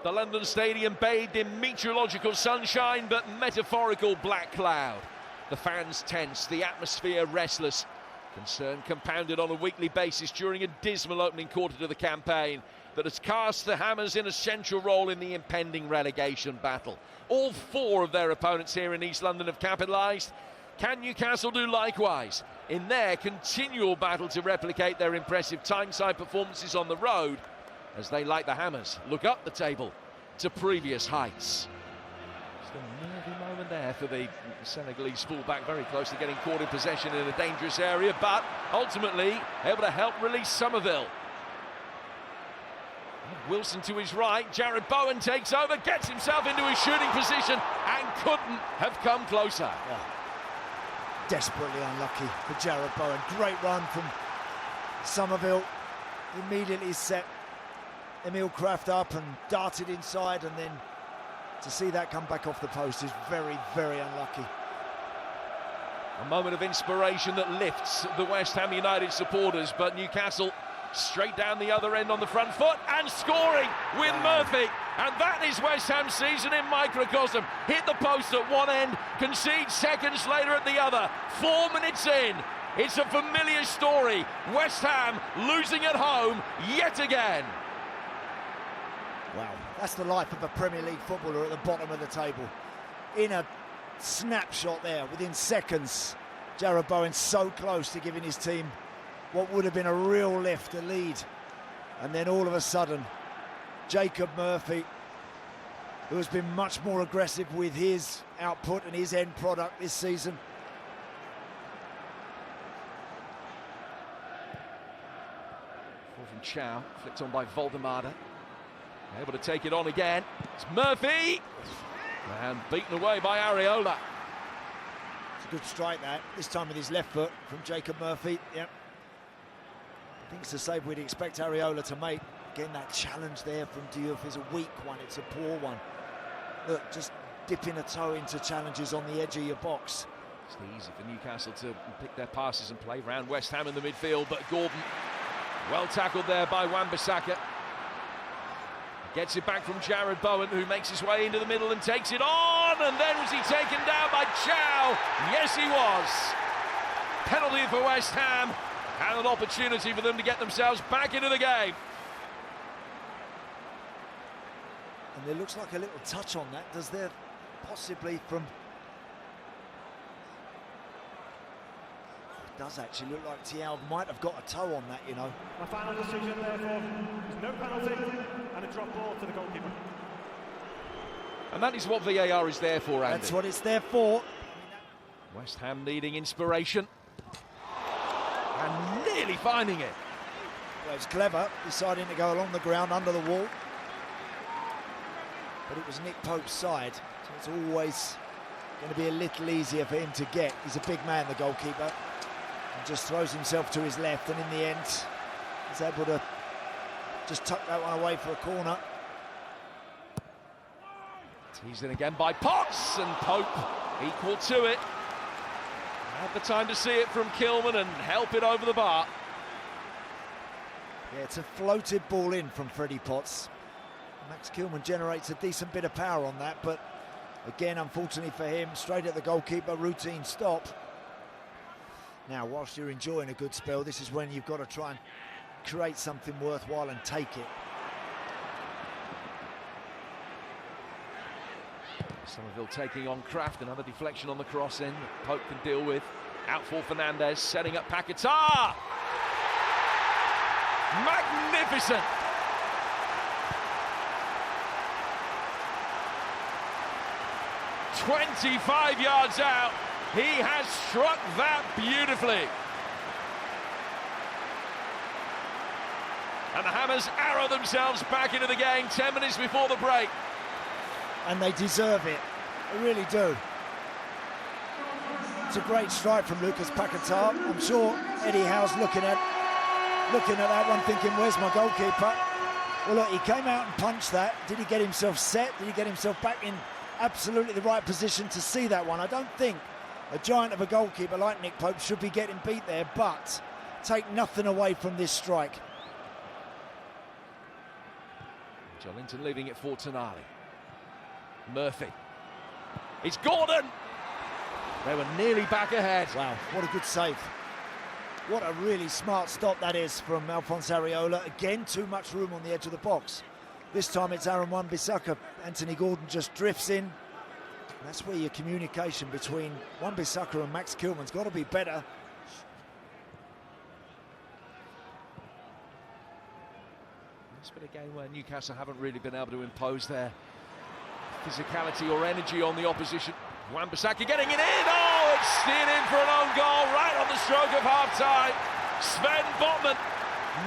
The London Stadium bathed in meteorological sunshine, but metaphorical black cloud. The fans tense, the atmosphere restless. Concern compounded on a weekly basis during a dismal opening quarter to the campaign that has cast the Hammers in a central role in the impending relegation battle. All four of their opponents here in East London have capitalised. Can Newcastle do likewise in their continual battle to replicate their impressive Tyneside performances on the road, as they, like the Hammers, look up the table to previous heights? Just a nervy moment there for the Senegalese fullback, very close to getting caught in possession in a dangerous area, but ultimately able to help release Somerville. Wilson to his right, Jared Bowen takes over, gets himself into his shooting position and couldn't have come closer. Yeah. Desperately unlucky for Jared Bowen. Great run from Somerville. Immediately set Emil Kraft up and darted inside, and then to see that come back off the post is very, very unlucky. A moment of inspiration that lifts the West Ham United supporters, but Newcastle straight down the other end on the front foot and scoring with Murphy. And that is West Ham's season in microcosm. Hit the post at one end, concede seconds later at the other. 4 minutes in, it's a familiar story. West Ham losing at home yet again. Wow, that's the life of a Premier League footballer at the bottom of the table. In a snapshot there, within seconds, Jared Bowen so close to giving his team what would have been a real lift, a lead. And then all of a sudden, Jacob Murphy, who has been much more aggressive with his output and his end product this season. From Chow, flicked on by Voldemade. Able to take it on again. It's Murphy! And beaten away by Areola. It's a good strike that, this time with his left foot from Jacob Murphy. Yep. I think it's a save we'd expect Areola to make. Again, that challenge there from Diouf is a weak one, it's a poor one. Look, just dipping a toe into challenges on the edge of your box. It's easy for Newcastle to pick their passes and play round West Ham in the midfield, but Gordon, well tackled there by Wan-Bissaka. Gets it back from Jared Bowen, who makes his way into the middle and takes it on, and then was he taken down by Chow? Yes, he was. Penalty for West Ham, and an opportunity for them to get themselves back into the game. And there looks like a little touch on that, does there? Possibly from... It does actually look like Thiaw might have got a toe on that, you know. My final decision, therefore, is no penalty and a drop ball to the goalkeeper. And that is what VAR is there for, Andy. That's what it's there for. West Ham needing inspiration. And nearly finding it. Well, it's clever, deciding to go along the ground under the wall. But it was Nick Pope's side, so it's always going to be a little easier for him to get. He's a big man, the goalkeeper, and just throws himself to his left, and in the end, he's able to just tuck that one away for a corner. Teased in again by Potts, and Pope equal to it. Had the time to see it from Kilman and help it over the bar. Yeah, it's a floated ball in from Freddie Potts. Max Kilman generates a decent bit of power on that, but again, unfortunately for him, straight at the goalkeeper, routine stop. Now, whilst you're enjoying a good spell, this is when you've got to try and create something worthwhile and take it. Somerville taking on Kraft, another deflection on the cross in that Pope can deal with. Out for Fernandez, setting up Paqueta. Magnificent! "25 yards out, he has struck that beautifully. And the Hammers arrow themselves back into the game 10 minutes before the break. And they deserve it, they really do. It's a great strike from Lucas Paqueta. I'm sure Eddie Howe's looking at that one thinking, where's my goalkeeper? Well, look, he came out and punched that. Did he get himself set? Did he get himself back in absolutely the right position to see that one? I don't think a giant of a goalkeeper like Nick Pope should be getting beat there, but take nothing away from this strike. Jolinton leaving it for Tonali. Murphy. It's Gordon! They were nearly back ahead. Wow, what a good save. What a really smart stop that is from Alphonse Areola. Again, too much room on the edge of the box. This time it's Aaron Wan-Bissaka. Anthony Gordon just drifts in. That's where your communication between Wan-Bissaka and Max Kilman's got to be better. It's been a game where Newcastle haven't really been able to impose their physicality or energy on the opposition. Wan-Bissaka getting it in. Oh, it's steered in for an own goal right on the stroke of half-time. Sven Botman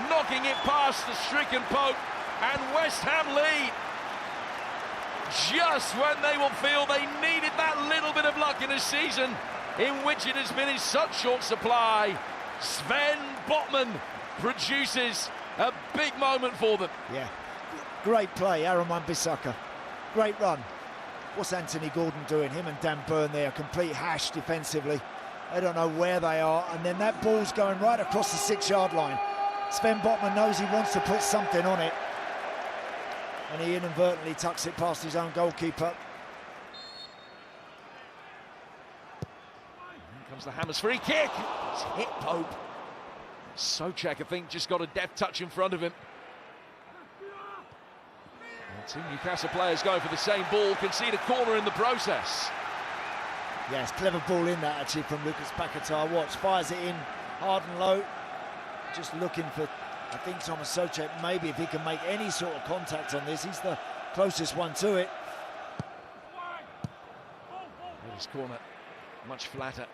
knocking it past the stricken Pope, and West Ham lead. Just when they will feel they needed that little bit of luck in a season in which it has been in such short supply, Sven Botman produces a big moment for them. Yeah, great play, Aaron Wan-Bissaka. Great run. What's Anthony Gordon doing? Him and Dan Burn there, complete hash defensively. They don't know where they are, and then that ball's going right across the 6-yard line. Sven Botman knows he wants to put something on it, and he inadvertently tucks it past his own goalkeeper. Here comes the Hammers free kick. It's hit Pope. Soucek, I think, just got a deft touch in front of him. Two Newcastle players going for the same ball, concede a corner in the process. Yes, clever ball in that actually from Lucas Paqueta. Watch, fires it in hard and low. Just looking for, I think, Thomas Soucek, maybe if he can make any sort of contact on this. He's the closest one to it. His corner much flatter.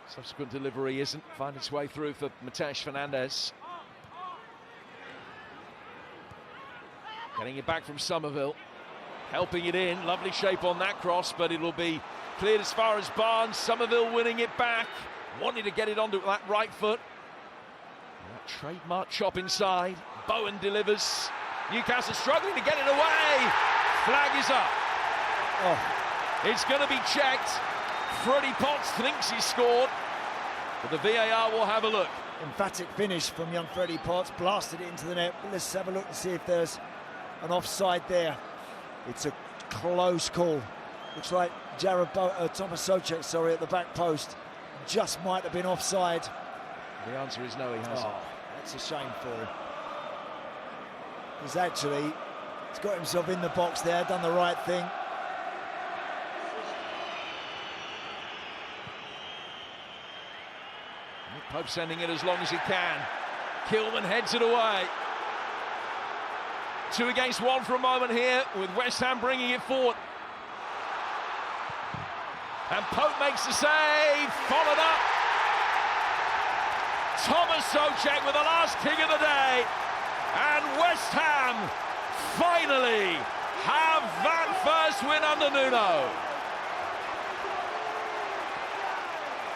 Subsequent delivery isn't. Find its way through for Mateus Fernandes. Getting it back from Somerville, helping it in. Lovely shape on that cross, but it'll be cleared as far as Barnes. Somerville winning it back, wanting to get it onto that right foot. That trademark chop inside. Bowen delivers. Newcastle struggling to get it away. Flag is up. Oh, it's going to be checked. Freddie Potts thinks he scored, but the VAR will have a look. emphatic finish from young Freddie Potts, blasted it into the net. Let's have a look and see if there's an offside there. It's a close call. Looks like Thomas Soucek, sorry, at the back post. Just might have been offside. The answer is no, he hasn't. Oh, that's a shame for him. He's got himself in the box there, done the right thing. Pope sending it as long as he can. Kilman heads it away. 2 against 1 for a moment here, with West Ham bringing it forward. And Pope makes the save, followed up. Thomas Soucek with the last kick of the day. And West Ham finally have that first win under Nuno.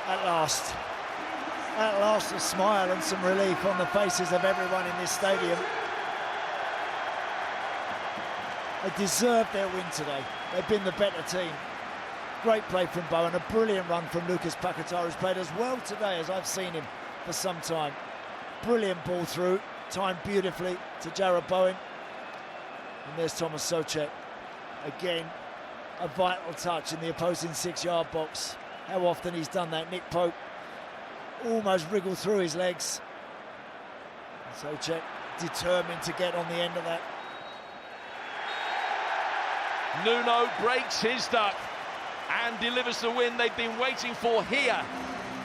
At last, a smile and some relief on the faces of everyone in this stadium. They deserved their win today. They've been the better team. Great play from Bowen, a brilliant run from Lucas Paqueta, who's played as well today as I've seen him for some time. Brilliant ball through, timed beautifully to Jarrod Bowen. And there's Thomas Soucek. Again, a vital touch in the opposing 6-yard box. How often he's done that. Nick Pope almost wriggled through his legs. Soucek determined to get on the end of that. Nuno breaks his duck and delivers the win they've been waiting for here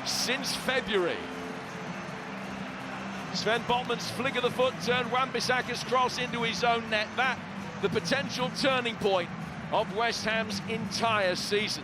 since February. Sven Botman's flick of the foot turned Wan-Bissaka's cross into his own net. That, the potential turning point of West Ham's entire season.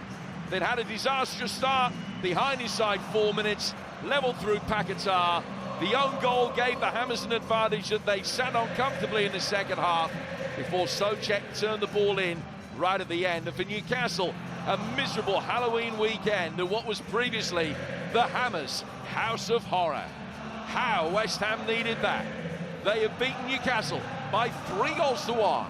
They'd had a disastrous start, behind inside 4 minutes, levelled through Paqueta. The own goal gave the Hammers an advantage that they sat on comfortably in the second half before Soucek turned the ball in right at the end. And for Newcastle, a miserable Halloween weekend at what was previously the Hammers' House of Horror. How West Ham needed that. They have beaten Newcastle by 3-1.